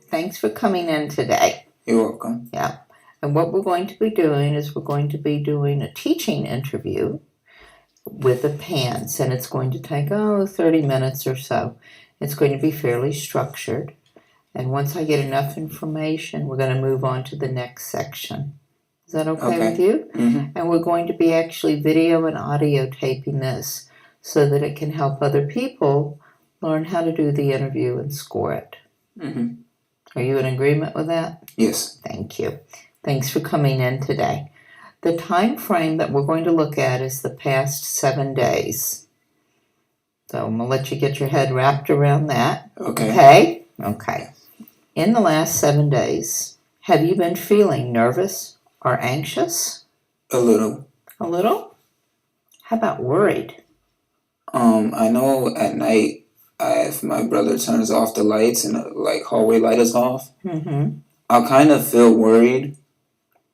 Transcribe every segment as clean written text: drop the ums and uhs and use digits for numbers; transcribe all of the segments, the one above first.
Thanks for coming in today. You're welcome. Yeah. And what we're going to be doing is we're going to be doing a teaching interview with the PANS, and it's going to take 30 minutes or so. It's going to be fairly structured. And once I get enough information, we're going to move on to the next section. Is that okay with you? Mm-hmm. And we're going to be actually video and audio taping this so that it can help other people learn how to do the interview and score it. Mm-hmm. Are you in agreement with that? Yes. Thank you. Thanks for coming in today. The time frame that we're going to look at is the past 7 days. So I'm going to let you get your head wrapped around that. Okay. Okay. In the last 7 days, have you been feeling nervous or anxious? A little. A little? How about worried? I know at night, if my brother turns off the lights and the hallway light is off, I'll kind of feel worried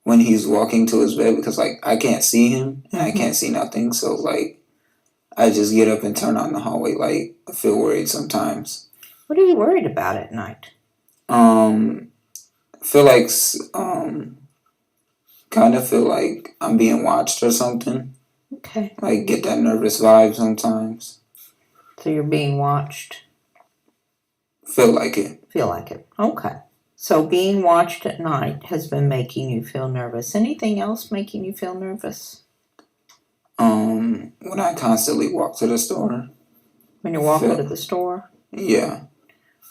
when he's walking to his bed because I can't see him and I can't see nothing. So I just get up and turn on the hallway light. I feel worried sometimes. What are you worried about at night? Feel like kind of feel like I'm being watched or something. Okay. Get that nervous vibe sometimes. So you're being watched? Feel like it. Feel like it. Okay. So being watched at night has been making you feel nervous. Anything else making you feel nervous? When I constantly walk to the store. When you're walking to the store? Yeah.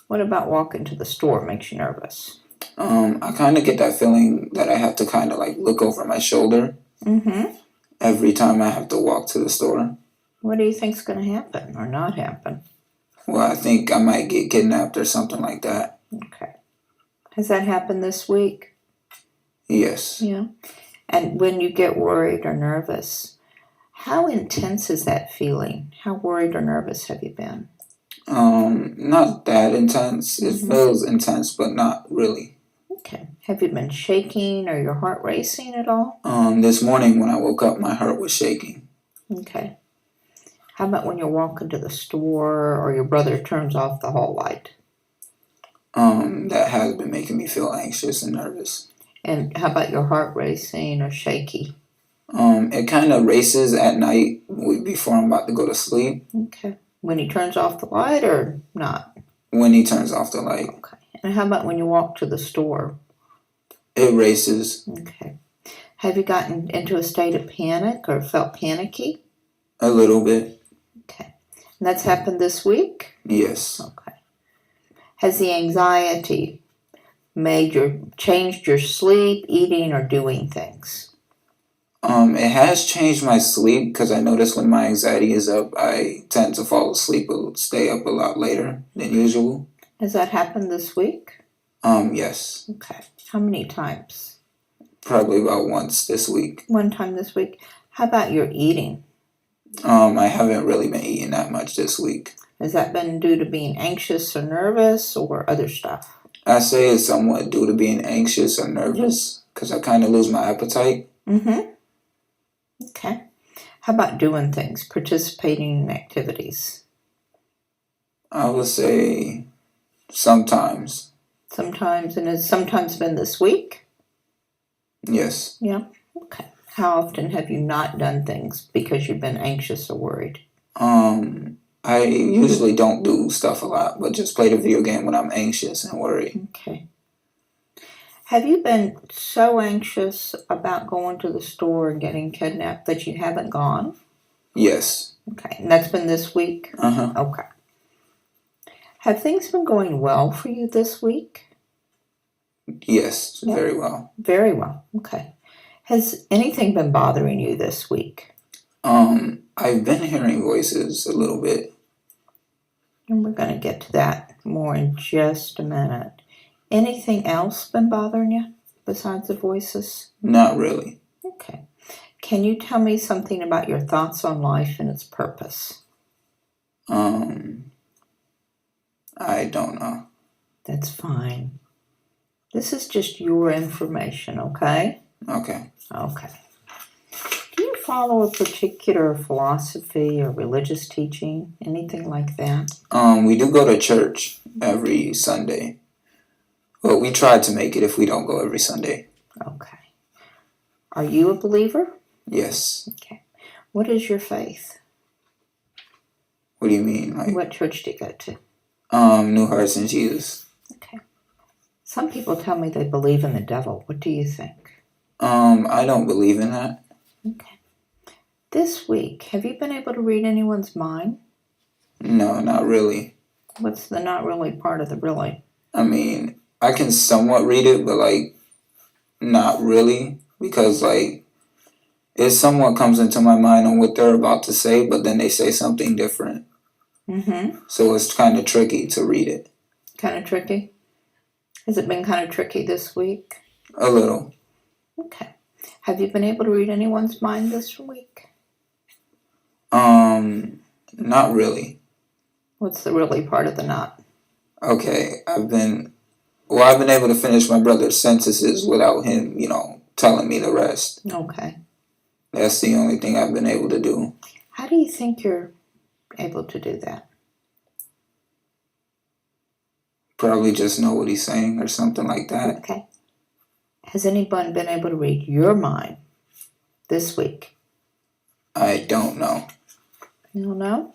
What about walking to the store makes you nervous? I kind of get that feeling that I have to kind of look over my shoulder. Every time I have to walk to the store. What do you think's going to happen or not happen? Well, I think I might get kidnapped or something like that. Okay. Has that happened this week? Yes. Yeah. And when you get worried or nervous, how intense is that feeling? How worried or nervous have you been? Not that intense. It feels intense, but not really. Okay. Have you been shaking or your heart racing at all? This morning when I woke up, my heart was shaking. Okay. How about when you're walking to the store or your brother turns off the hall light? That has been making me feel anxious and nervous. And how about your heart racing or shaky? It kind of races at night before I'm about to go to sleep. Okay. When he turns off the light or not? When he turns off the light. Okay. And how about when you walk to the store? It races. Okay. Have you gotten into a state of panic or felt panicky? A little bit. Okay. And that's happened this week? Yes. Okay. Has the anxiety changed your sleep, eating, or doing things? It has changed my sleep because I notice when my anxiety is up, I tend to fall asleep or stay up a lot later than usual. Has that happened this week? Yes. Okay. How many times? Probably about once this week. One time this week. How about your eating? I haven't really been eating that much this week. Has that been due to being anxious or nervous or other stuff? I say it's somewhat due to being anxious or nervous because I kind of lose my appetite. Okay. How about doing things, participating in activities? I would say sometimes. Sometimes, and has sometimes been this week? Yes. Yeah. Okay. How often have you not done things because you've been anxious or worried? I usually don't do stuff a lot, but just play the video game when I'm anxious and worried. Okay. Have you been so anxious about going to the store and getting kidnapped that you haven't gone? Yes. Okay. And that's been this week? Okay. Have things been going well for you this week? Yes, very well. Very well. Okay. Has anything been bothering you this week? I've been hearing voices a little bit. And we're going to get to that more in just a minute. Anything else been bothering you besides the voices? Not really. Okay. Can you tell me something about your thoughts on life and its purpose? I don't know. That's fine. This is just your information, okay? Okay. Okay. Do you follow a particular philosophy or religious teaching? Anything like that? We do go to church every Sunday. Well, we try to make it if we don't go every Sunday. Okay. Are you a believer? Yes. Okay. What is your faith? What do you mean? Like, What church do you go to? New Hearts in Jesus. Okay. Some people tell me they believe in the devil. What do you think? I don't believe in that. Okay. This week, have you been able to read anyone's mind? No, not really. What's the not really part of the really? I mean, I can somewhat read it, but like, not really. Because like, it somewhat comes into my mind on what they're about to say, but then they say something different. Mm-hmm. So it's kind of tricky to read it. Kind of tricky? Has it been kind of tricky this week? A little. Okay. Have you been able to read anyone's mind this week? Not really. What's the really part of the not? Okay, I've been able to finish my brother's sentences without him, telling me the rest. Okay. That's the only thing I've been able to do. How do you think you're able to do that? Probably just know what he's saying or something like that. Okay. Has anyone been able to read your mind this week? I don't know. You don't know?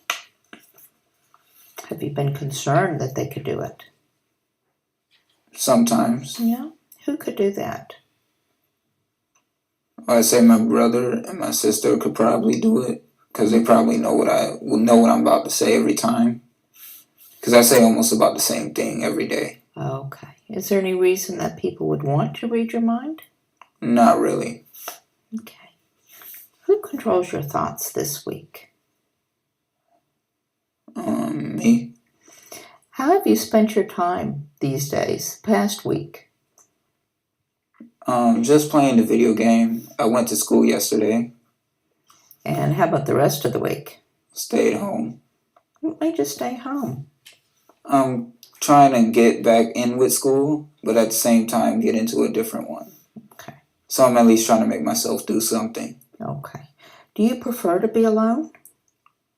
Have you been concerned that they could do it? Sometimes. Yeah. Who could do that? I'd say my brother and my sister could probably do it because they probably know what I'm about to say every time. Because I say almost about the same thing every day. Okay. Is there any reason that people would want to read your mind? Not really. Okay. Who controls your thoughts this week? Me. How have you spent your time these days, past week? Just playing the video game. I went to school yesterday. And how about the rest of the week? Stayed home. Why just stay home? I'm trying to get back in with school, but at the same time get into a different one. Okay. So I'm at least trying to make myself do something. Okay. Do you prefer to be alone?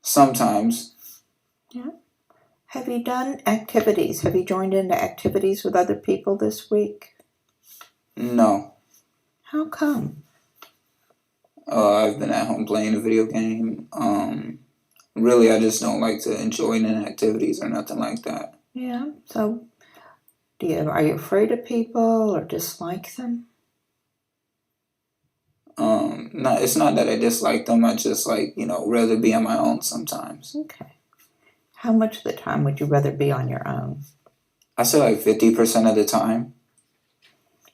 Sometimes. Yeah. Have you done activities? Have you joined into activities with other people this week? No. How come? I've been at home playing a video game. Really, I just don't like to join in activities or nothing like that. Yeah. So, are you afraid of people or dislike them? No, it's not that I dislike them. I just rather be on my own sometimes. Okay. How much of the time would you rather be on your own? I say like 50% of the time.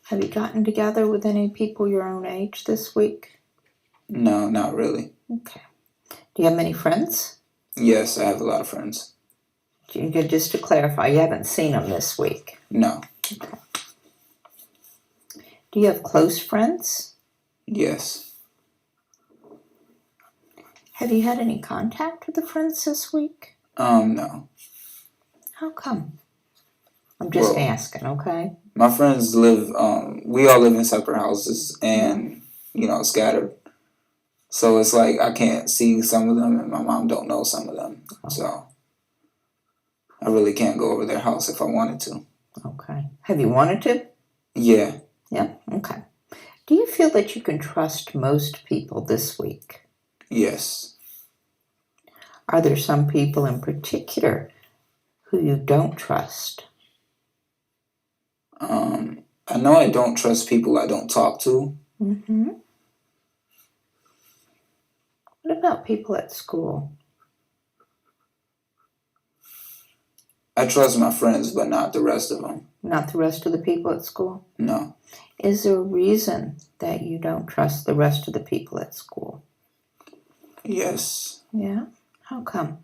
Have you gotten together with any people your own age this week? No, not really. Okay. Do you have many friends? Yes, I have a lot of friends. Just to clarify, you haven't seen them this week? No. Okay. Do you have close friends? Yes. Have you had any contact with the friends this week? No. How come? I'm just asking, okay? My friends live, we all live in separate houses and, scattered. So it's like I can't see some of them and my mom don't know some of them. Oh. So I really can't go over their house if I wanted to. Okay. Have you wanted to? Yeah. Yeah? Okay. Do you feel that you can trust most people this week? Yes. Are there some people in particular who you don't trust? I know I don't trust people I don't talk to. Mm-hmm. What about people at school? I trust my friends, but not the rest of them. Not the rest of the people at school? No. Is there a reason that you don't trust the rest of the people at school? Yes. Yeah? How come?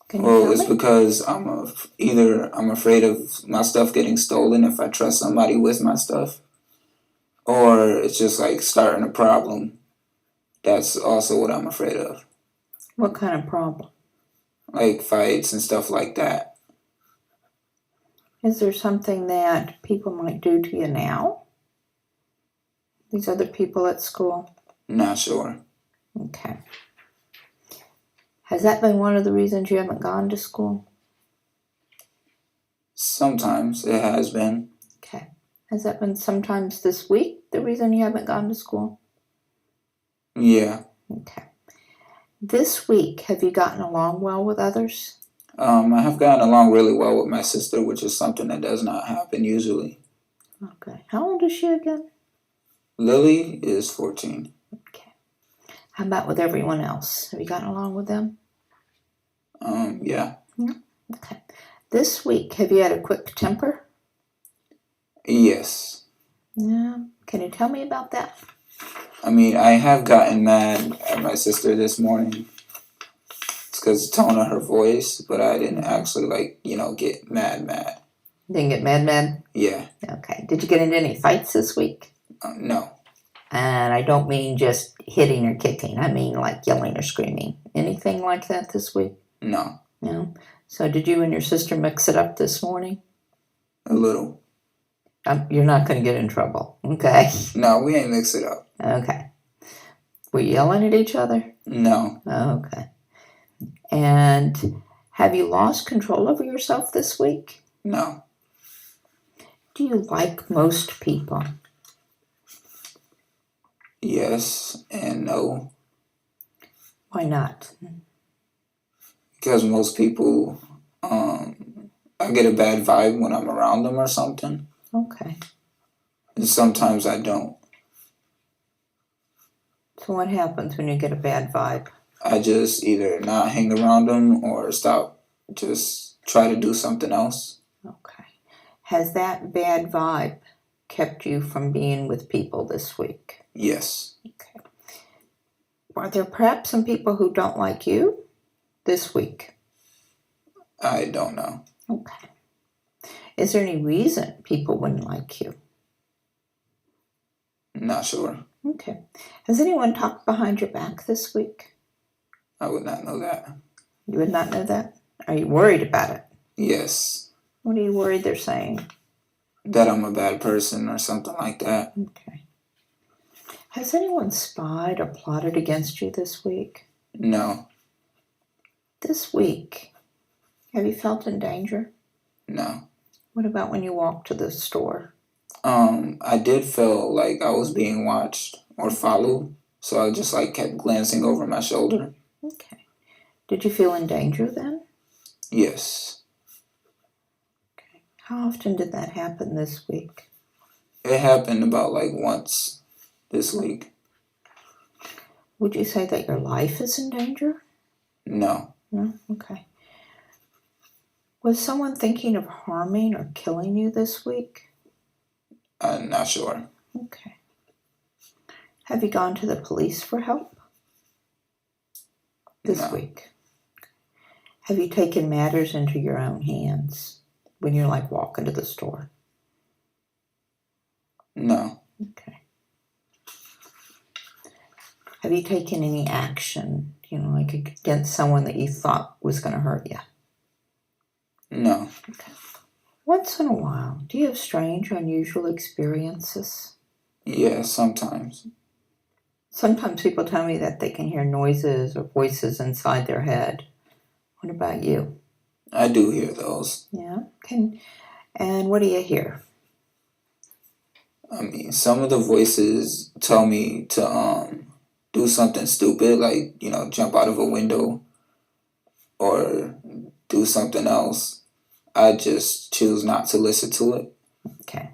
Can you tell me? It's because I'm afraid of my stuff getting stolen if I trust somebody with my stuff. Or it's just like starting a problem. That's also what I'm afraid of. What kind of problem? Like fights and stuff like that. Is there something that people might do to you now? These other people at school? Not sure. Okay. Has that been one of the reasons you haven't gone to school? Sometimes it has been. Okay. Has that been sometimes this week the reason you haven't gone to school? Yeah. Okay. This week, have you gotten along well with others? I have gotten along really well with my sister, which is something that does not happen usually. Okay. How old is she again? Lily is 14. Okay. How about with everyone else? Have you gotten along with them? Yeah. Okay. This week, have you had a quick temper? Yes. Yeah. Can you tell me about that? I mean, I have gotten mad at my sister this morning. It's because of the tone of her voice, but I didn't actually, get mad. Didn't get mad? Yeah. Okay. Did you get into any fights this week? No. And I don't mean just hitting or kicking. I mean like yelling or screaming. Anything like that this week? No. No? So did you and your sister mix it up this morning? A little. You're not going to get in trouble. Okay. No, we ain't mix it up. Okay. Were you yelling at each other? No. Okay. And have you lost control over yourself this week? No. Do you like most people? Yes and no. Why not? Because most people, I get a bad vibe when I'm around them or something. Okay. And sometimes I don't. So what happens when you get a bad vibe? I just either not hang around them or stop, just try to do something else. Okay. Has that bad vibe kept you from being with people this week? Yes. Okay. Are there perhaps some people who don't like you this week? I don't know. Okay. Is there any reason people wouldn't like you? Not sure. Okay. Has anyone talked behind your back this week? I would not know that. You would not know that? Are you worried about it? Yes. What are you worried they're saying? That I'm a bad person or something like that. Okay. Has anyone spied or plotted against you this week? No. This week, have you felt in danger? No. What about when you walked to the store? I did feel like I was being watched or followed, so I just kept glancing over my shoulder. Okay. Did you feel in danger then? Yes. Okay. How often did that happen this week? It happened about once this week. Would you say that your life is in danger? No. No? Okay. Was someone thinking of harming or killing you this week? I'm not sure. Okay. Have you gone to the police for help this No. week? Have you taken matters into your own hands when you're walking to the store? No. Okay. Have you taken any action, against someone that you thought was going to hurt you? No. Okay. Once in a while, do you have strange, unusual experiences? Yeah, sometimes. Sometimes people tell me that they can hear noises or voices inside their head. What about you? I do hear those. Yeah? And what do you hear? I mean, some of the voices tell me to do something stupid, jump out of a window or do something else. I just choose not to listen to it. Okay.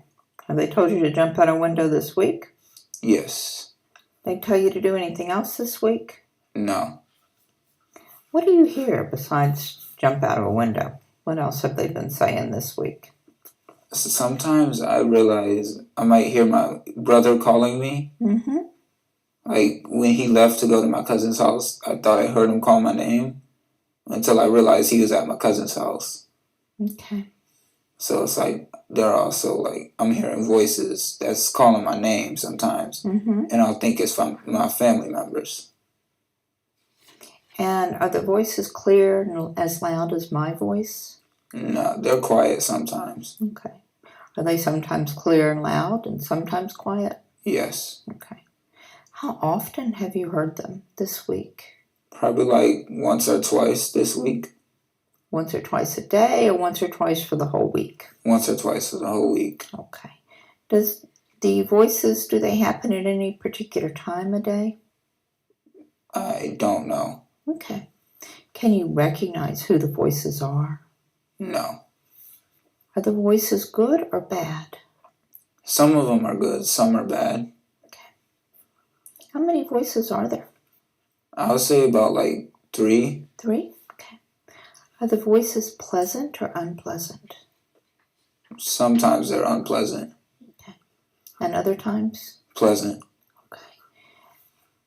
Have they told you to jump out a window this week? Yes. They tell you to do anything else this week? No. What do you hear besides jump out of a window? What else have they been saying this week? Sometimes I realize I might hear my brother calling me. Mm-hmm. When he left to go to my cousin's house, I thought I heard him call my name until I realized he was at my cousin's house. Okay. So it's they're also I'm hearing voices that's calling my name sometimes. Mm-hmm. And I'll think it's from my family members. And are the voices clear and as loud as my voice? No, they're quiet sometimes. Okay. Are they sometimes clear and loud and sometimes quiet? Yes. Okay. How often have you heard them this week? Probably once or twice this week. Once or twice a day, or once or twice for the whole week? Once or twice for the whole week. Okay. Does the voices, do they happen at any particular time of day? I don't know. Okay. Can you recognize who the voices are? No. Are the voices good or bad? Some of them are good, some are bad. Okay. How many voices are there? I would say about like 3. 3? Okay. Are the voices pleasant or unpleasant? Sometimes they're unpleasant. Okay. And other times? Pleasant. Okay.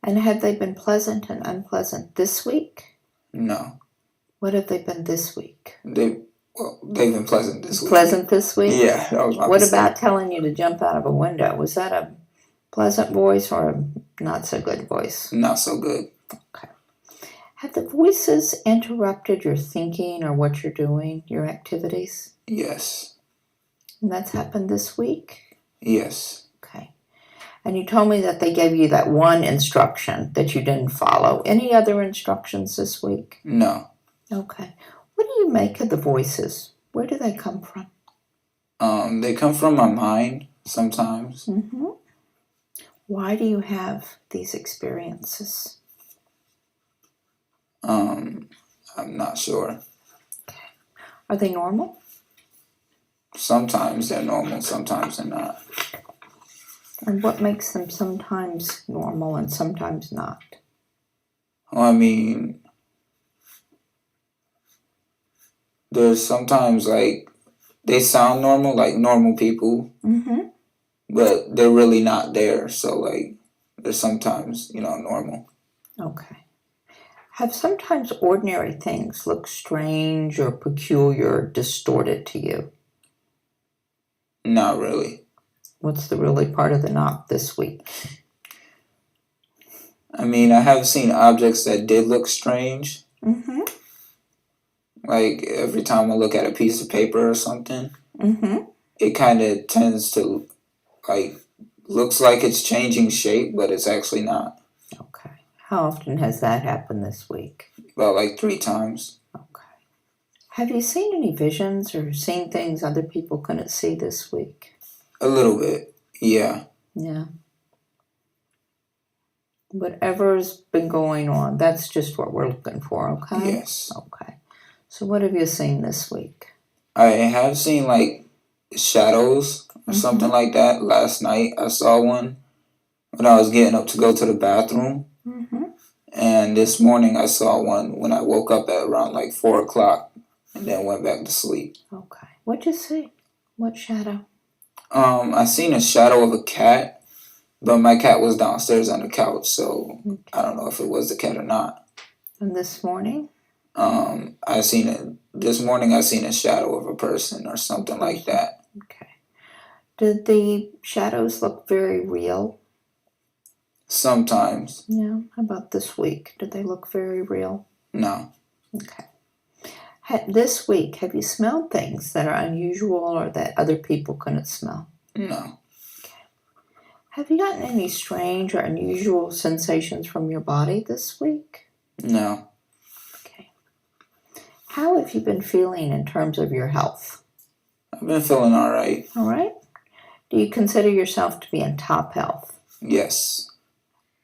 And have they been pleasant and unpleasant this week? No. What have they been this week? They've been pleasant this week. Pleasant this week? Yeah, that was my What mistake. about telling you to jump out of a window? Was that a pleasant voice or a not so good voice? Not so good. Okay. Have the voices interrupted your thinking or what you're doing, your activities? Yes. And that's happened this week? Yes. Okay. And you told me that they gave you that one instruction that you didn't follow. Any other instructions this week? No. Okay. What do you make of the voices? Where do they come from? They come from my mind sometimes. Mm-hmm. Why do you have these experiences? I'm not sure. Are they normal? Sometimes they're normal, sometimes they're not. And what makes them sometimes normal and sometimes not? Well, I mean, there's sometimes like they sound normal, like normal people, Mm-hmm. but they're really not there. So like they're sometimes, normal. Okay. Have sometimes ordinary things look strange or peculiar or distorted to you? Not really. What's the really part of the knock this week? I mean, I have seen objects that did look strange. Mm-hmm. Like every time I look at a piece of paper or something, Mm-hmm. it kind of tends to like looks like it's changing shape, but it's actually not. Okay. How often has that happened this week? About like 3 times. Okay. Have you seen any visions or seen things other people couldn't see this week? A little bit, yeah. Yeah. Whatever's been going on, that's just what we're looking for, okay? Yes. Okay. So what have you seen this week? I have seen like shadows or something like that. Last night I saw one when I was getting up to go to the bathroom. Mm-hmm. And this morning I saw one when I woke up at around like 4 o'clock and then went back to sleep. Okay. What'd you see? What shadow? I seen a shadow of a cat, but my cat was downstairs on the couch, so I don't know if it was the cat or not. And this morning? This morning I seen a shadow of a person or something like that. Okay. Did the shadows look very real? Sometimes. Yeah. How about this week? Did they look very real? No. Okay. This week, have you smelled things that are unusual or that other people couldn't smell? No. Okay. Have you gotten any strange or unusual sensations from your body this week? No. Okay. How have you been feeling in terms of your health? I've been feeling all right. All right. Do you consider yourself to be in top health? Yes.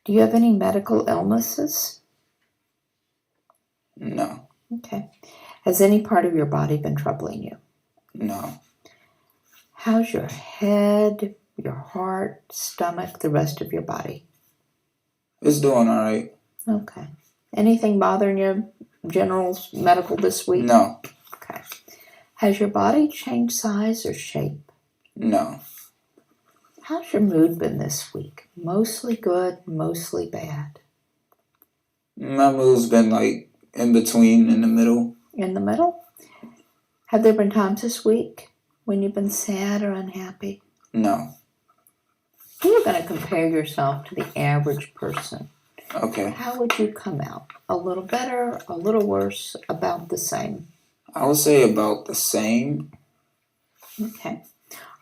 Do you have any medical illnesses? No. Okay. Has any part of your body been troubling you? No. How's your head, your heart, stomach, the rest of your body? It's doing all right. Okay. Anything bothering you, general medical this week? No. Okay. Has your body changed size or shape? No. How's your mood been this week? Mostly good, mostly bad? My mood's been like in between, in the middle. In the middle? Have there been times this week when you've been sad or unhappy? No. You're going to compare yourself to the average person. Okay. How would you come out? A little better, a little worse, about the same? I would say about the same. Okay.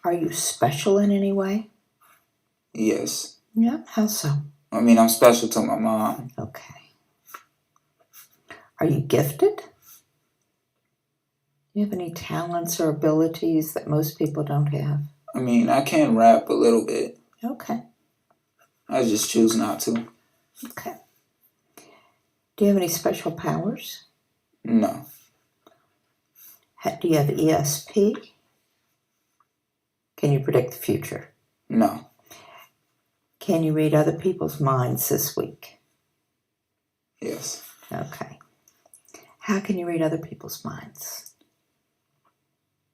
Are you special in any way? Yes. Yeah. How so? I mean, I'm special to my mom. Okay. Are you gifted? you have any talents or abilities that most people don't have? I mean, I can rap a little bit. Okay. I just choose not to. Okay. Do you have any special powers? No. Do you have ESP? Can you predict the future? No. Can you read other people's minds this week? Yes. Okay. How can you read other people's minds?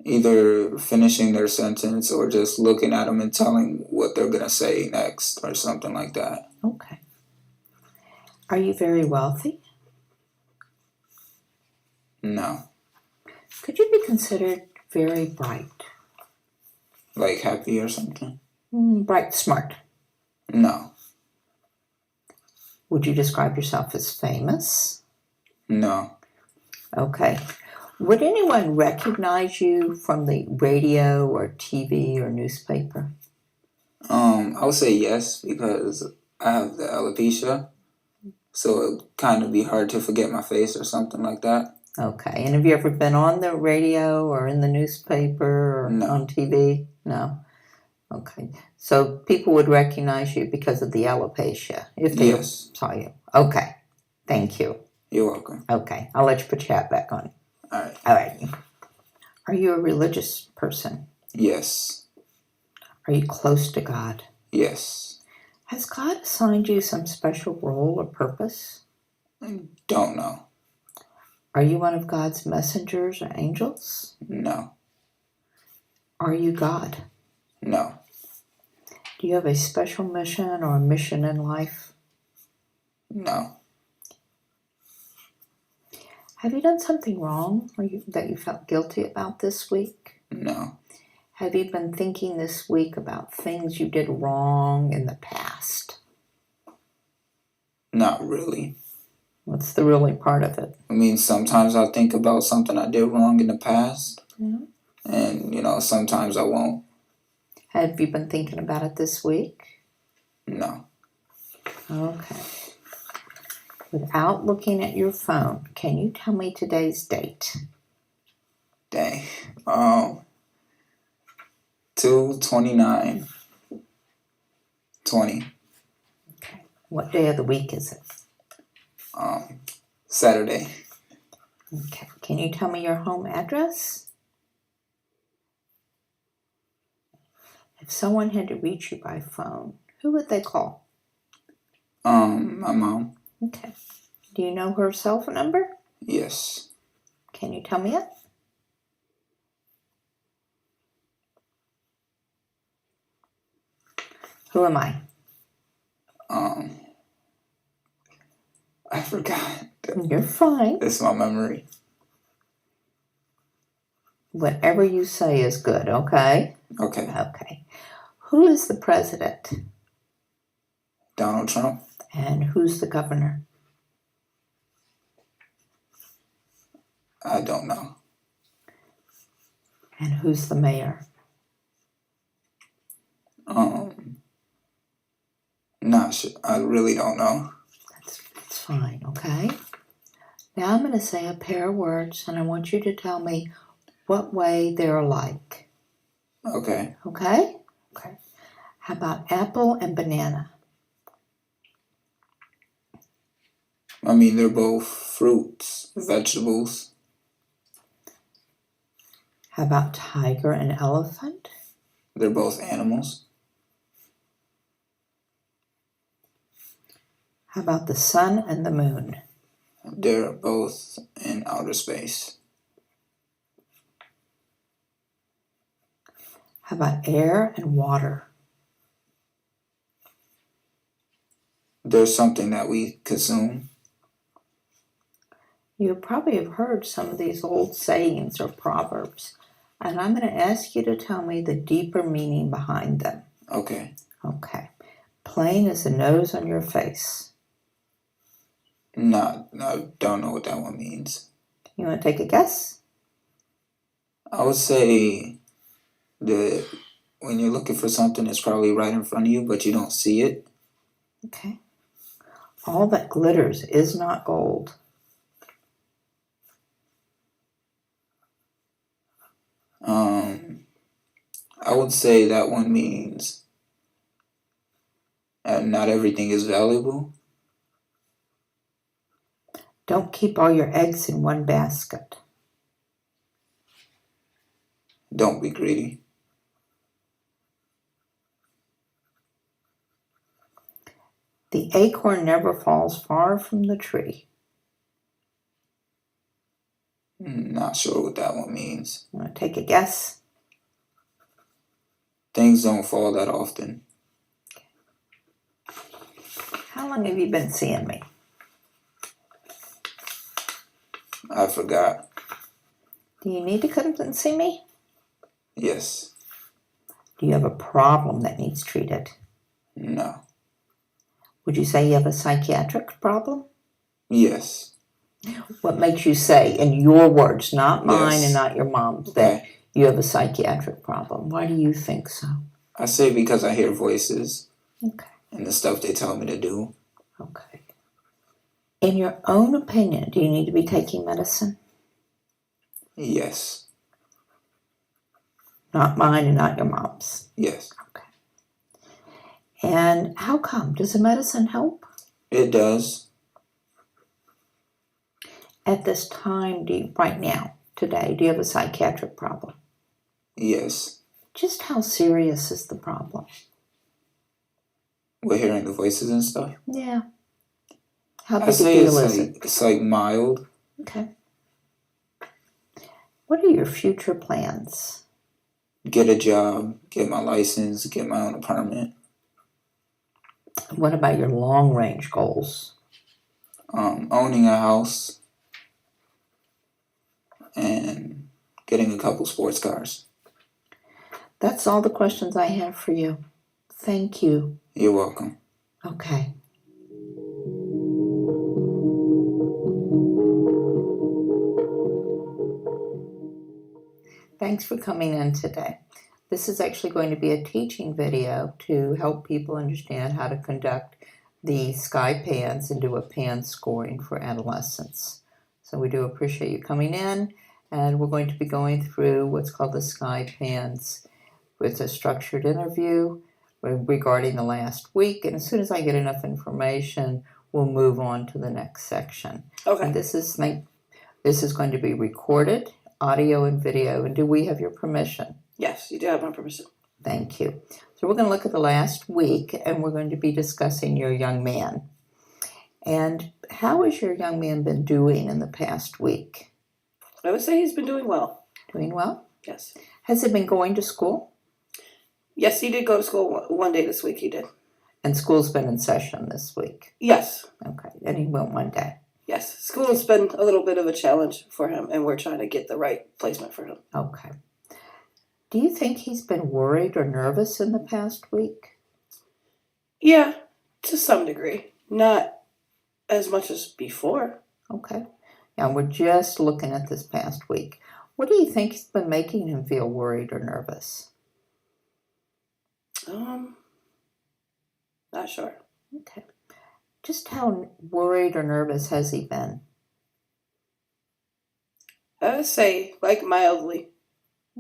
Either finishing their sentence or just looking at them and telling what they're going to say next or something like that. Okay. Are you very wealthy? No. Could you be considered very bright? Like happy or something? Bright, smart. No. Would you describe yourself as famous? No. Okay. Would anyone recognize you from the radio or TV or newspaper? I would say yes because I have the alopecia, so it would kind of be hard to forget my face or something like that. Okay. And have you ever been on the radio or in the newspaper or No. on TV? No. Okay. So people would recognize you because of the alopecia if they Yes. saw you. Okay. Thank you. You're welcome. Okay. I'll let you put your hat back on. All right. All right. Are you a religious person? Yes. Are you close to God? Yes. Has God assigned you some special role or purpose? Don't know. Are you one of God's messengers or angels? No. Are you God? No. Do you have a special mission or a mission in life? No. Have you done something wrong that you felt guilty about this week? No. Have you been thinking this week about things you did wrong in the past? Not really. What's the really part of it? I mean, sometimes I think about something I did wrong in the past, Yeah. and, sometimes I won't. Have you been thinking about it this week? No. Okay. Without looking at your phone, can you tell me today's date? Dang. 2/29/20. Okay. What day of the week is it? Saturday. Okay. Can you tell me your home address? If someone had to reach you by phone, who would they call? My mom. Okay. Do you know her cell phone number? Yes. Can you tell me it? Who am I? I forgot. You're fine. It's my memory. Whatever you say is good, okay? Okay. Okay. Who is the president? Donald Trump. And who's the governor? I don't know. And who's the mayor? Not sure. I really don't know. That's fine, okay? Now I'm going to say a pair of words, and I want you to tell me what way they're alike. Okay. Okay? Okay. How about apple and banana? I mean, they're both fruits, vegetables. How about tiger and elephant? They're both animals. How about the sun and the moon? They're both in outer space. How about air and water? There's something that we consume. You probably have heard some of these old sayings or proverbs, and I'm going to ask you to tell me the deeper meaning behind them. Okay. Okay. Plain as the nose on your face. I don't know what that one means. You want to take a guess? I would say that when you're looking for something, it's probably right in front of you, but you don't see it. Okay. All that glitters is not gold. I would say that one means not everything is valuable. Don't keep all your eggs in one basket. Don't be greedy. The acorn never falls far from the tree. Not sure what that one means. Want to take a guess? Things don't fall that often. How long have you been seeing me? I forgot. Do you need to come and see me? Yes. Do you have a problem that needs treated? No. Would you say you have a psychiatric problem? Yes. What makes you say, in your words, not mine Yes. and not your mom's, Okay. that you have a psychiatric problem? Why do you think so? I say because I hear voices Okay. and the stuff they tell me to do. Okay. In your own opinion, do you need to be taking medicine? Yes. Not mine and not your mom's. Yes. Okay. And how come? Does the medicine help? It does. At this time, right now, today, do you have a psychiatric problem? Yes. Just how serious is the problem? We're hearing the voices and stuff. Yeah. How I big a say deal is it? it's like mild. Okay. What are your future plans? Get a job, get my license, get my own apartment. What about your long-range goals? Owning a house and getting a couple sports cars. That's all the questions I have for you. Thank you. You're welcome. Okay. Thanks for coming in today. This is actually going to be a teaching video to help people understand how to conduct the Sky PANS and do a PANS scoring for adolescents. So we do appreciate you coming in, and we're going to be going through what's called the Sky PANS with a structured interview regarding the last week. And as soon as I get enough information, we'll move on to the next section. Okay. And this is going to be recorded, audio and video. And do we have your permission? Yes, you do have my permission. Thank you. So we're going to look at the last week, and we're going to be discussing your young man. And how has your young man been doing in the past week? I would say he's been doing well. Doing well? Yes. Has he been going to school? Yes, he did go to school one day this week. He did. And school's been in session this week? Yes. Okay. And he went one day? Yes. School's been a little bit of a challenge for him, and we're trying to get the right placement for him. Okay. Do you think he's been worried or nervous in the past week? Yeah, to some degree. Not as much as before. Okay. Now we're just looking at this past week. What do you think has been making him feel worried or nervous? Not sure. Okay. Just how worried or nervous has he been? I would say like mildly.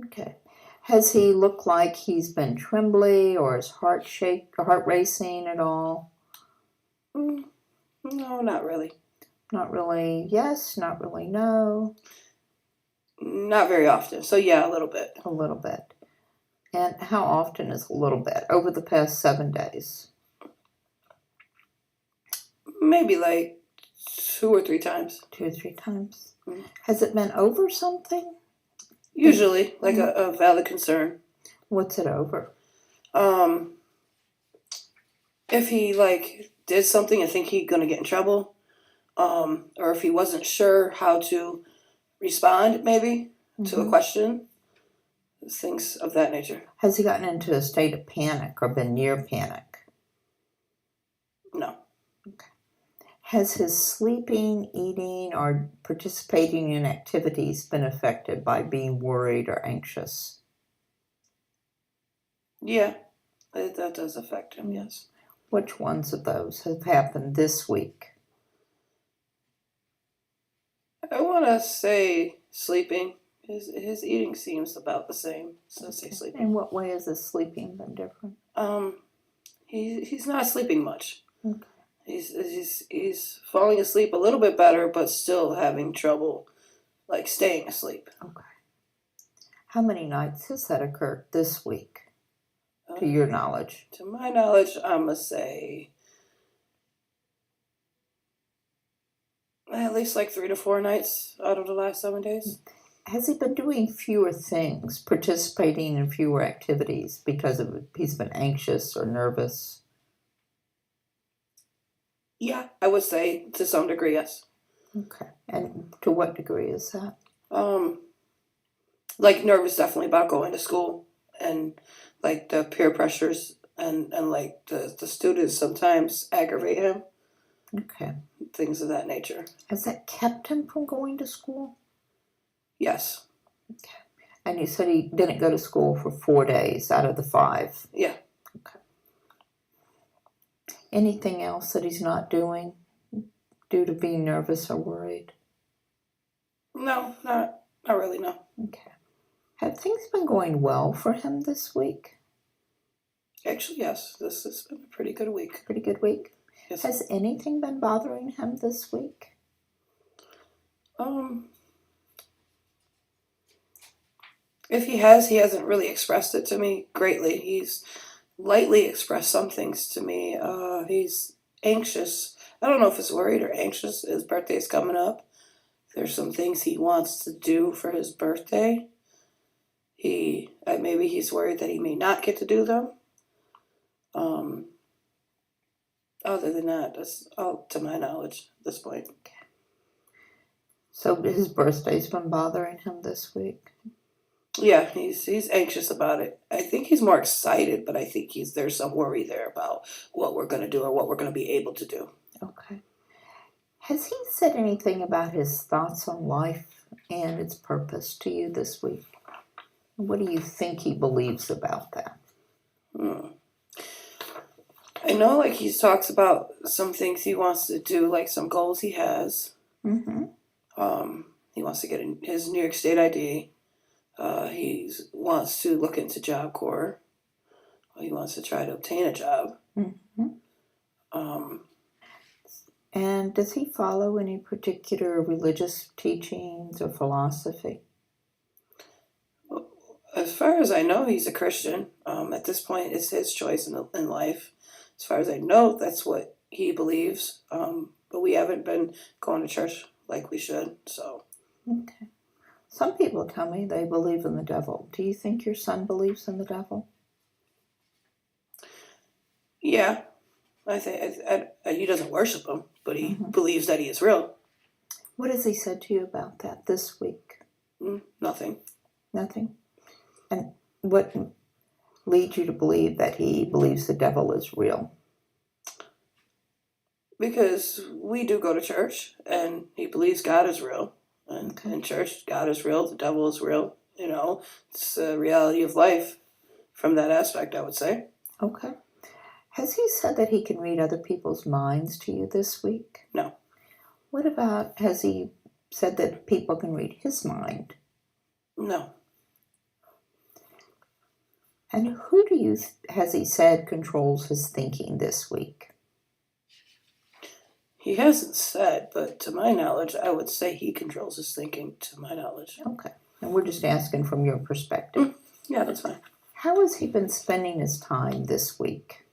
Okay. Has he looked like he's been trembly or his heart racing at all? No, not really. Not really yes, not really no. Not very often. So yeah, a little bit. A little bit. And how often is a little bit? Over the past 7 days? Maybe like 2 or 3 times. 2 or 3 times. Mm. Has it been over something? Usually, like a valid concern. What's it over? If he like did something and think he's gonna get in trouble, or if he wasn't sure how to respond, maybe to a question, things of that nature. Has he gotten into a state of panic or been near panic? No. Okay. Has his sleeping, eating, or participating in activities been affected by being worried or anxious? Yeah, that does affect him. Yes. Which ones of those have happened this week? I want to say sleeping His eating seems about the same since he's sleeping. In what way has his sleeping been different? He's not sleeping much. Okay. He's falling asleep a little bit better, but still having trouble like staying asleep. Okay. How many nights has that occurred this week, to your knowledge? To my knowledge, I'm gonna say at least like 3 to 4 nights out of the last 7 days. Has he been doing fewer things, participating in fewer activities because he's been anxious or nervous? Yeah, I would say to some degree, yes. Okay. And to what degree is that? Like nervous definitely about going to school, and like the peer pressures and like the students sometimes aggravate him, Okay. things of that nature. Has that kept him from going to school? Yes. Okay. And you said he didn't go to school for 4 days out of the 5. Yeah. Okay. Anything else that he's not doing due to being nervous or worried? No, not really, no. Okay. Have things been going well for him this week? Actually, yes. This has been a pretty good week. Pretty good week? Yes. Has anything been bothering him this week? If he hasn't really expressed it to me greatly. He's lightly expressed some things to me. He's anxious. I don't know if he's worried or anxious. His birthday's coming up. There's some things he wants to do for his birthday. Maybe he's worried that he may not get to do them. Other than that, that's all to my knowledge at this point. So his birthday's been bothering him this week? Yeah, he's anxious about it. I think he's more excited, but I think there's some worry there about what we're going to do or what we're going to be able to do. Okay. Has he said anything about his thoughts on life and its purpose to you this week? What do you think he believes about that? I know, like, he talks about some things he wants to do, like some goals he has. Mm-hmm. He wants to get his New York State ID. He wants to look into Job Corps. He wants to try to obtain a job. Mm-hmm. And does he follow any particular religious teachings or philosophy? As far as I know, he's a Christian. At this point, it's his choice in life. As far as I know, that's what he believes. But we haven't been going to church like we should, so. Okay. Some people tell me they believe in the devil. Do you think your son believes in the devil? Yeah. I think he doesn't worship him, but he believes that he is real. What has he said to you about that this week? Nothing. Nothing? And what leads you to believe that he believes the devil is real? Because we do go to church, and he believes God is real. And in church, God is real, the devil is real. You know, it's the reality of life from that aspect, I would say. Okay. Has he said that he can read other people's minds to you this week? No. What about, has he said that people can read his mind? No. And who has he said controls his thinking this week? He hasn't said, but to my knowledge, I would say he controls his thinking, to my knowledge. Okay. And we're just asking from your perspective. Yeah, that's fine. How has he been spending his time this week?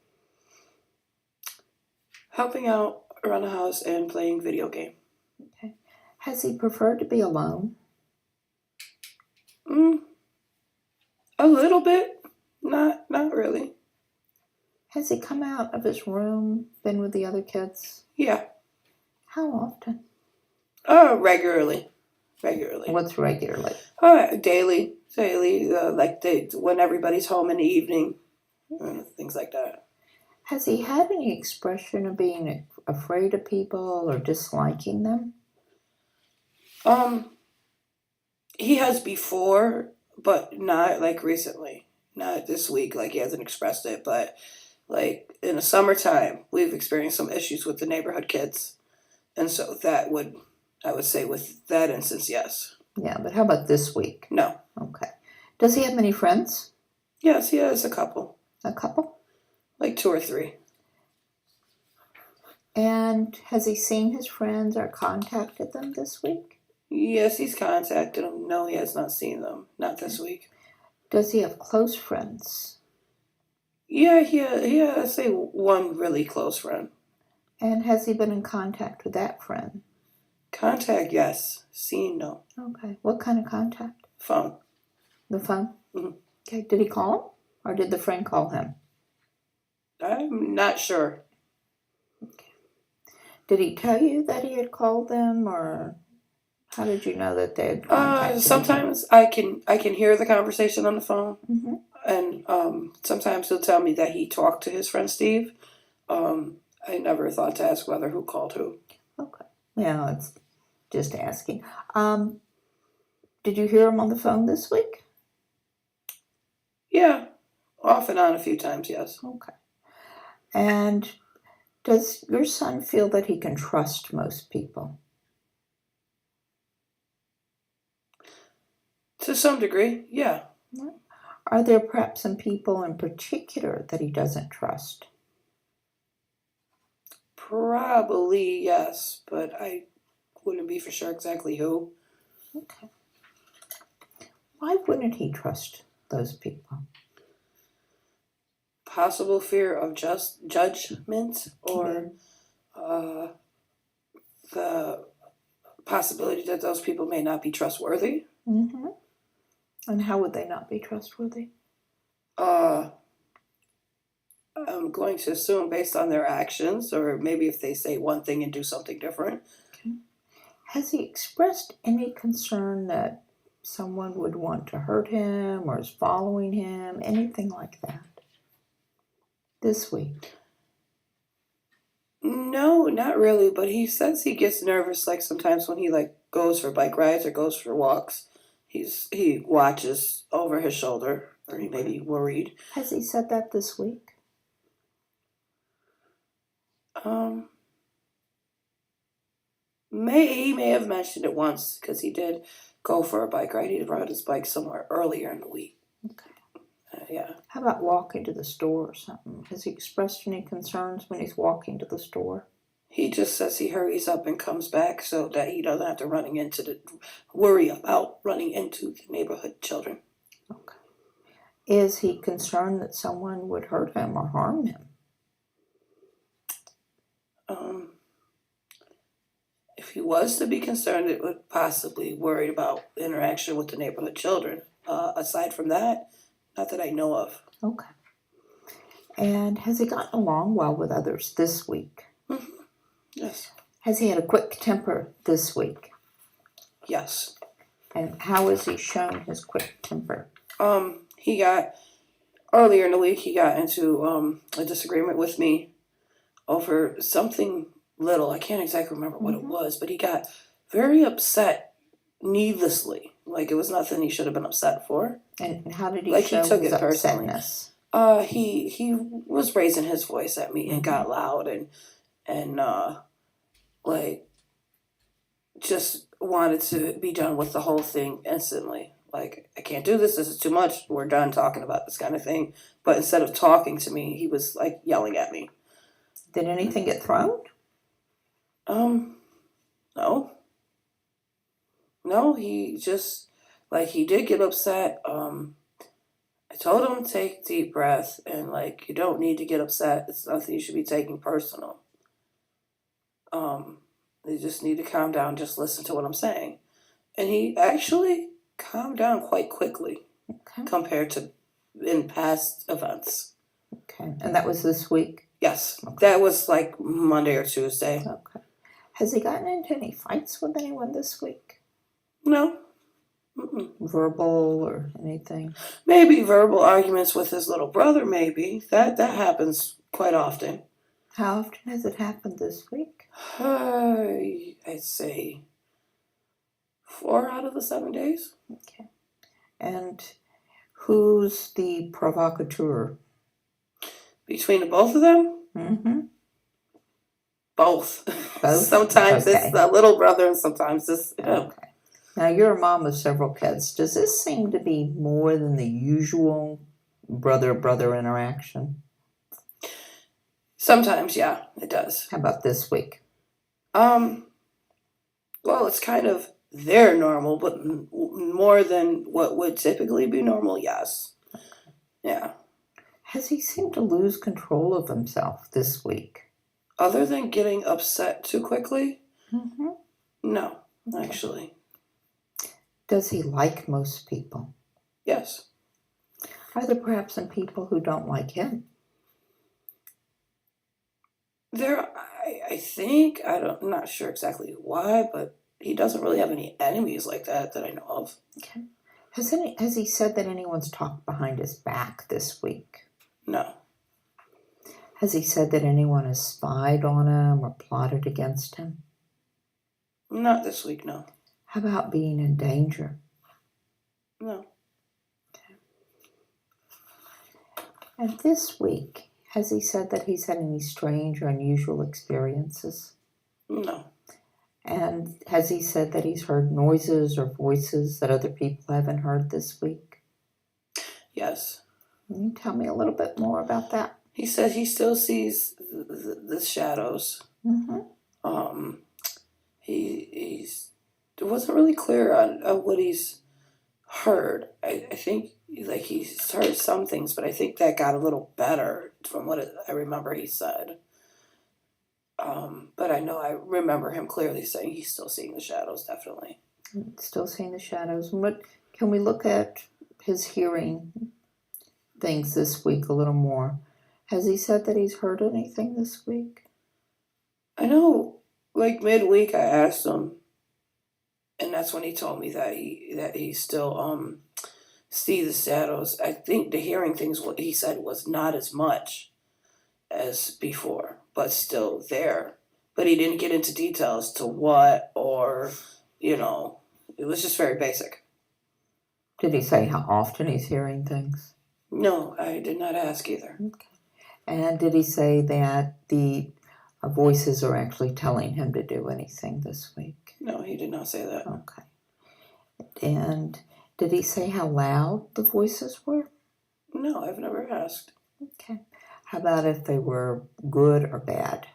Helping out around the house and playing video game. Okay. Has he preferred to be alone? A little bit. Not really. Has he come out of his room, been with the other kids? Yeah. How often? Regularly. What's regularly? Daily. Like when everybody's home in the evening. Things like that. Has he had any expression of being afraid of people or disliking them? He has before, but not like recently. Not this week, like he hasn't expressed it, but like in the summertime, we've experienced some issues with the neighborhood kids. And so I would say with that instance, yes. Yeah, but how about this week? No. Okay. Does he have many friends? Yes, he has a couple. A couple? Like 2 or 3. And has he seen his friends or contacted them this week? Yes, he's contacted them. No, he has not seen them. Not this week. Does he have close friends? Yeah, I say one really close friend. And has he been in contact with that friend? Contact, yes. Seen, no. Okay. What kind of contact? Phone. The phone? Mhm. Okay. Did he call him? Or did the friend call him? I'm not sure. Okay. Did he tell you that he had called them, or how did you know that they had contacted Sometimes I can hear the conversation on the phone, Mm-hmm. and sometimes he'll tell me that he talked to his friend Steve. I never thought to ask whether who called who. Okay. Yeah, it's just asking. Did you hear him on the phone this week? Yeah, off and on a few times, yes. Okay. And does your son feel that he can trust most people? To some degree, yeah. Are there perhaps some people in particular that he doesn't trust? Probably yes, but I wouldn't be for sure exactly who. Okay. Why wouldn't he trust those people? Possible fear of just judgment, or the possibility that those people may not be trustworthy. Mm-hmm. And how would they not be trustworthy? I'm going to assume based on their actions, or maybe if they say one thing and do something different. Okay. Has he expressed any concern that someone would want to hurt him or is following him, anything like that? This week? No, not really, but he says he gets nervous like sometimes when he like goes for bike rides or goes for walks. He watches over his shoulder, or he may be worried. Has he said that this week? He may have mentioned it once because he did go for a bike ride. He rode his bike somewhere earlier in the week. Okay. Yeah. How about walking to the store or something? Has he expressed any concerns when he's walking to the store? He just says he hurries up and comes back so that he doesn't have to worry about running into the neighborhood children. Okay. Is he concerned that someone would hurt him or harm him? If he was to be concerned, it would possibly worry about interaction with the neighborhood children. Aside from that, not that I know of. Okay. And has he gotten along well with others this week? Mm-hmm. Yes. Has he had a quick temper this week? Yes. And how has he shown his quick temper? He got earlier in the week. He got into a disagreement with me over something little. I can't exactly remember what it was, but he got very upset needlessly. Like it was nothing he should have been upset for. And how did he Like show he took his it personally. upsetness? He was raising his voice at me and got loud and like just wanted to be done with the whole thing instantly. Like, I can't do this. This is too much. We're done talking about this kind of thing. But instead of talking to me, he was like yelling at me. Did anything get thrown? No. No, he just, like, he did get upset. I told him to take a deep breath and, like, you don't need to get upset. It's nothing you should be taking personal. You just need to calm down. Just listen to what I'm saying. And he actually calmed down quite quickly compared to in past events. Okay. And that was this week? Yes. Okay. That was like Monday or Tuesday. Okay. Has he gotten into any fights with anyone this week? No. Mm-mm. Verbal or anything? Maybe verbal arguments with his little brother, maybe. That happens quite often. How often has it happened this week? I'd say 4 out of the 7 days. Okay. And who's the provocateur? Between the both of them? Mm-hmm. Both. Both? Sometimes Okay. it's the little brother and sometimes it's him. Okay. Now, you're a mom of several kids. Does this seem to be more than the usual brother-brother interaction? Sometimes, yeah, it does. How about this week? Well, it's kind of their normal, but more than what would typically be normal, yes. Yeah. Has he seemed to lose control of himself this week? Other than getting upset too quickly, Mm-hmm. no, actually. Does he like most people? Yes. Are there perhaps some people who don't like him? I think, I'm not sure exactly why, but he doesn't really have any enemies like that I know of. Okay. Has he said that anyone's talked behind his back this week? No. Has he said that anyone has spied on him or plotted against him? Not this week, no. How about being in danger? No. And this week, has he said that he's had any strange or unusual experiences? No. And has he said that he's heard noises or voices that other people haven't heard this week? Yes. Can you tell me a little bit more about that? He said he still sees the shadows. Mm-hmm. He's it wasn't really clear on what he's heard. I think like he's heard some things, but I think that got a little better from what I remember he said. But I remember him clearly saying he's still seeing the shadows, definitely. Still seeing the shadows. What can we look at his hearing things this week a little more? Has he said that he's heard anything this week? I know, like midweek, I asked him, and that's when he told me that he still see the shadows. I think the hearing things, what he said, was not as much as before, but still there. But he didn't get into details to what, or it was just very basic. Did he say how often he's hearing things? No, I did not ask either. Okay. And did he say that the voices are actually telling him to do anything this week? No, he did not say that. Okay. And did he say how loud the voices were? No, I've never asked. Okay. How about if they were good or bad?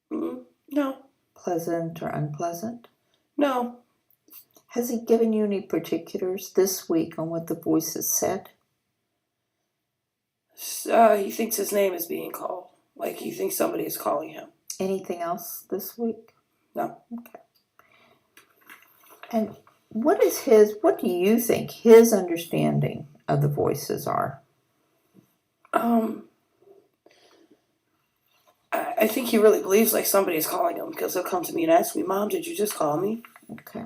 No. Pleasant or unpleasant? No. Has he given you any particulars this week on what the voices said? He thinks his name is being called. Like he thinks somebody is calling him. Anything else this week? No. Okay. And what do you think his understanding of the voices are? I think he really believes like somebody is calling him, because he'll come to me and ask me, "Mom, did you just call me?" Okay.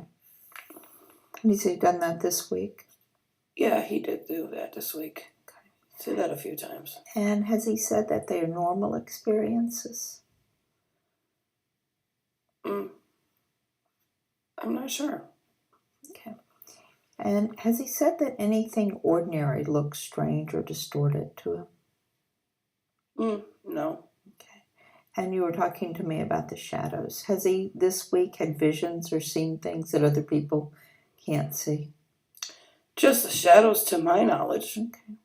And has he done that this week? Yeah, he did do that this week. Okay. Said that a few times. And has he said that they're normal experiences? I'm not sure. Okay. And has he said that anything ordinary looks strange or distorted to him? No. Okay. And you were talking to me about the shadows. Has he this week had visions or seen things that other people can't see? Just the shadows, to my knowledge. Okay.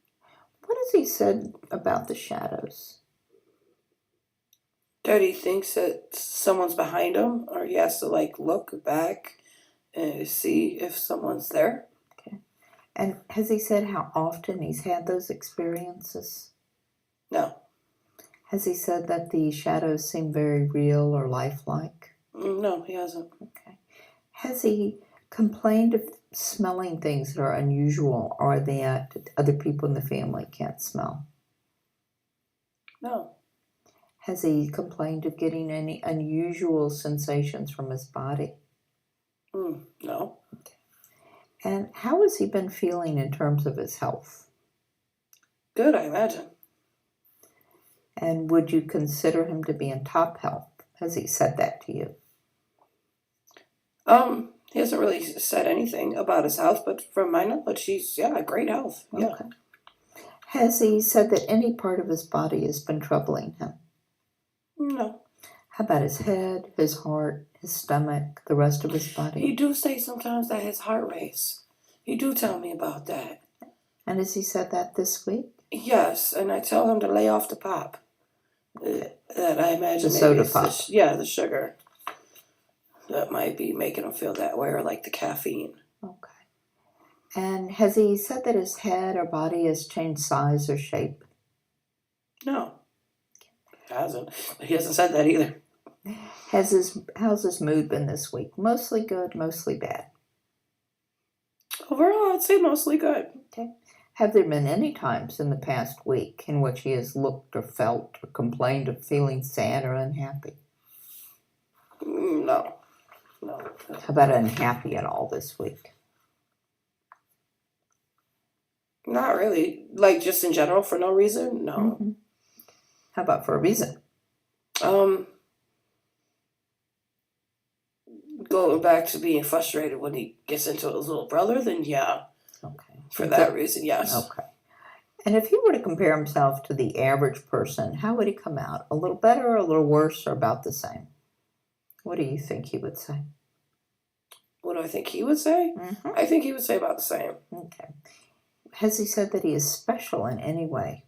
What has he said about the shadows? That he thinks that someone's behind him, or he has to like look back and see if someone's there. Okay. And has he said how often he's had those experiences? No. Has he said that the shadows seem very real or lifelike? No, he hasn't. Okay. Has he complained of smelling things that are unusual or that other people in the family can't smell? No. Has he complained of getting any unusual sensations from his body? No. Okay. And how has he been feeling in terms of his health? Good, I imagine. And would you consider him to be in top health? Has he said that to you? He hasn't really said anything about his health, but from my knowledge, he's, great health. Yeah. Okay. Has he said that any part of his body has been troubling him? No. How about his head, his heart, his stomach, the rest of his He body? do say sometimes that his heart race. He do tell me about that. And has he said that this week? Yes, and I tell him to lay off the pop. That I imagine The maybe soda it's pop. the sugar. That might be making him feel that way, or like the caffeine. Okay. And has he said that his head or body has changed size or shape? No, he hasn't. He hasn't said that either. How's his mood been this week? Mostly good, mostly bad. Overall, I'd say mostly good. Okay. Have there been any times in the past week in which he has looked or felt or complained of feeling sad or unhappy? No. How about unhappy at all this week? Not really. Like just in general for no reason? No. Mm-hmm. How about for a reason? Going back to being frustrated when he gets into his little brother, then yeah. Okay. For that reason, yes. Okay. And if he were to compare himself to the average person, how would he come out? A little better, a little worse, or about the same? What do you think he would say? What do I think he would say? Mm-hmm. I think he would say about the same. Okay. Has he said that he is special in any way?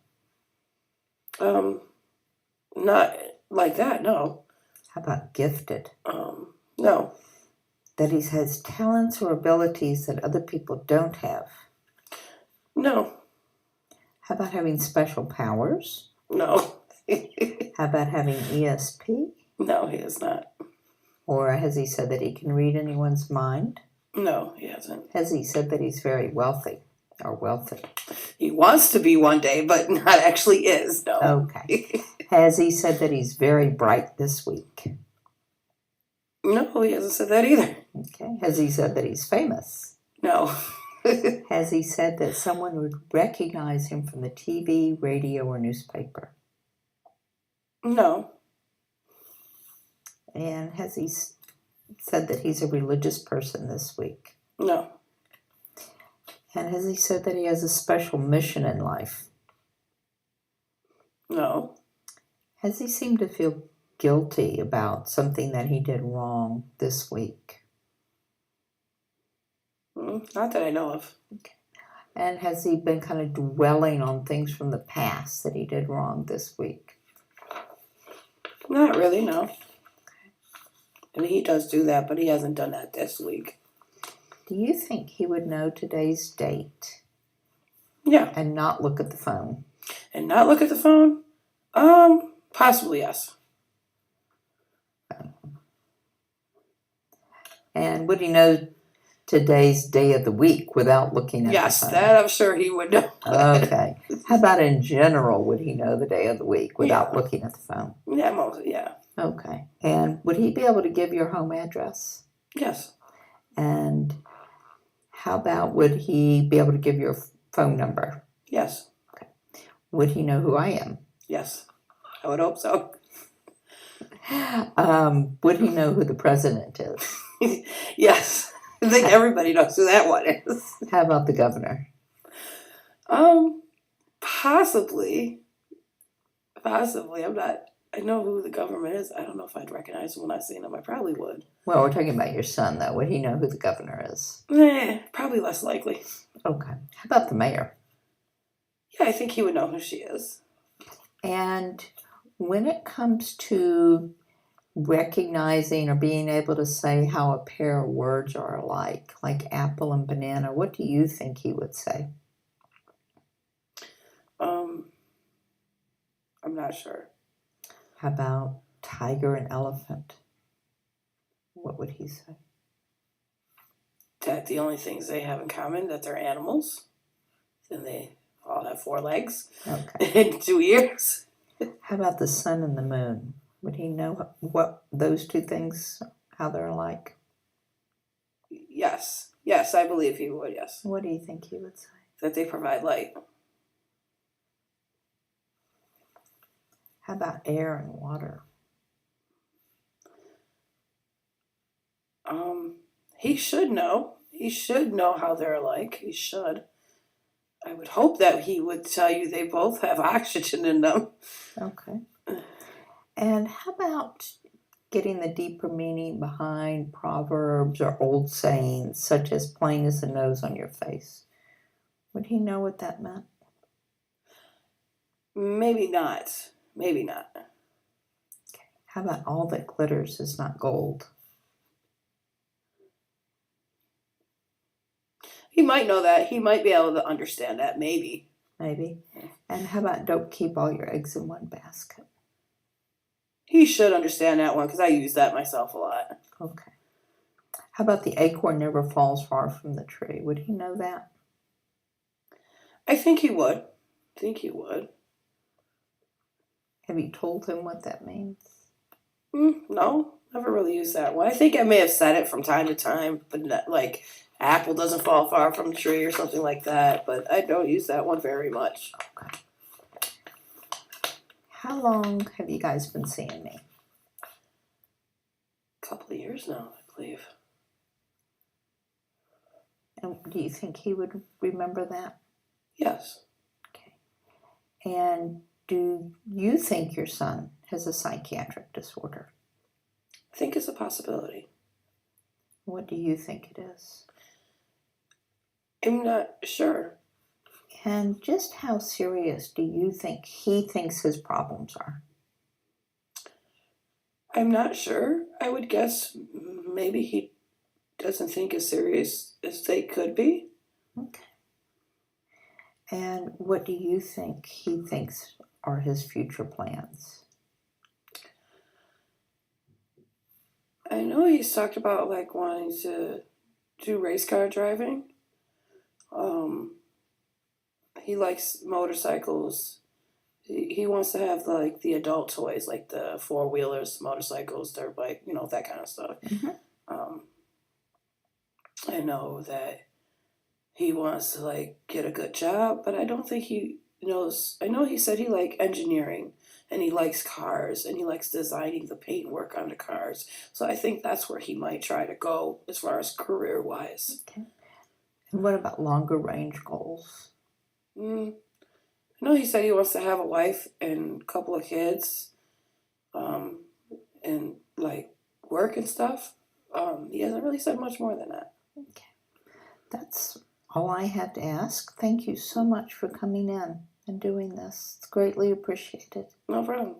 Not like that, no. How about gifted? No. That he has talents or abilities that other people don't have? No. How about having special powers? No. How about having ESP? No, he has not. Or has he said that he can read anyone's mind? No, he hasn't. Has he said that he's very wealthy or wealthy? He wants to be one day, but not actually is, no. Okay. Has he said that he's very bright this week? No, he hasn't said that either. Okay. Has he said that he's famous? No. Has he said that someone would recognize him from the TV, radio, or newspaper? No. And has he said that he's a religious person this week? No. And has he said that he has a special mission in life? No. Has he seemed to feel guilty about something that he did wrong this week? Not that I know of. Okay. And has he been kind of dwelling on things from the past that he did wrong this week? Not really, no. I mean, he does do that, but he hasn't done that this week. Do you think he would know today's date? Yeah. And not look at the phone? And not look at the phone? Possibly, yes. And would he know today's day of the week without looking at the phone? Yes, that I'm sure he would know. Okay. How about in general, would he know the day of the week without looking at the phone? Yeah, mostly, yeah. Okay. And would he be able to give your home address? Yes. And how about would he be able to give your phone number? Yes. Okay. Would he know who I am? Yes. I would hope so. Would he know who the president is? Yes. I think everybody knows who that one is. How about the governor? Possibly. I know who the government is. I don't know if I'd recognize him when I see him. I probably would. Well, we're talking about your son, though. Would he know who the governor is? Probably less likely. Okay. How about the mayor? Yeah, I think he would know who she is. And when it comes to recognizing or being able to say how a pair of words are alike, like apple and banana, what do you think he would say? I'm not sure. How about tiger and elephant? What would he say? That the only things they have in common that they're animals, and they all have 4 legs Okay. and 2 ears. How about the sun and the moon? Would he know what those two things, how they're alike? Yes, I believe he would. Yes, What do you think he would say? that they provide light. How about air and water? He should know. He should know how they're alike. He should. I would hope that he would tell you they both have oxygen in them. Okay. And how about getting the deeper meaning behind proverbs or old sayings, such as plain as the nose on your face, would he know what that meant? Maybe not. Maybe not. How about all that glitters is not gold? He might know that. He might be able to understand that. Maybe. Maybe. And how about don't keep all your eggs in one basket? He should understand that one because I use that myself a lot. Okay. How about the acorn never falls far from the tree? Would he know that? I think he would. Have you told him what that means? No, never really used that one. I think I may have said it from time to time, but not, like apple doesn't fall far from the tree or something like that. But I don't use that one very much. Okay. How long have you guys been seeing me? A couple of years now, I believe. And do you think he would remember that? Yes. Okay. And do you think your son has a psychiatric disorder? I think it's a possibility. What do you think it is? I'm not sure. And just how serious do you think he thinks his problems are? I'm not sure. I would guess maybe he doesn't think as serious as they could be. Okay. And what do you think he thinks are his future plans? I know he's talked about like wanting to do race car driving. He likes motorcycles. He wants to have like the adult toys, like the four-wheelers, motorcycles, dirt bike, that kind of stuff. I know that he wants to like get a good job, but I don't think he knows. I know he said he liked engineering and he likes cars and he likes designing the paintwork on the cars. So I think that's where he might try to go as far as career-wise. Okay. And what about longer range goals? I know he said he wants to have a wife and a couple of kids, and like work and stuff. He hasn't really said much more than that. Okay. That's all I had to ask. Thank you so much for coming in and doing this. It's greatly appreciated. No problem.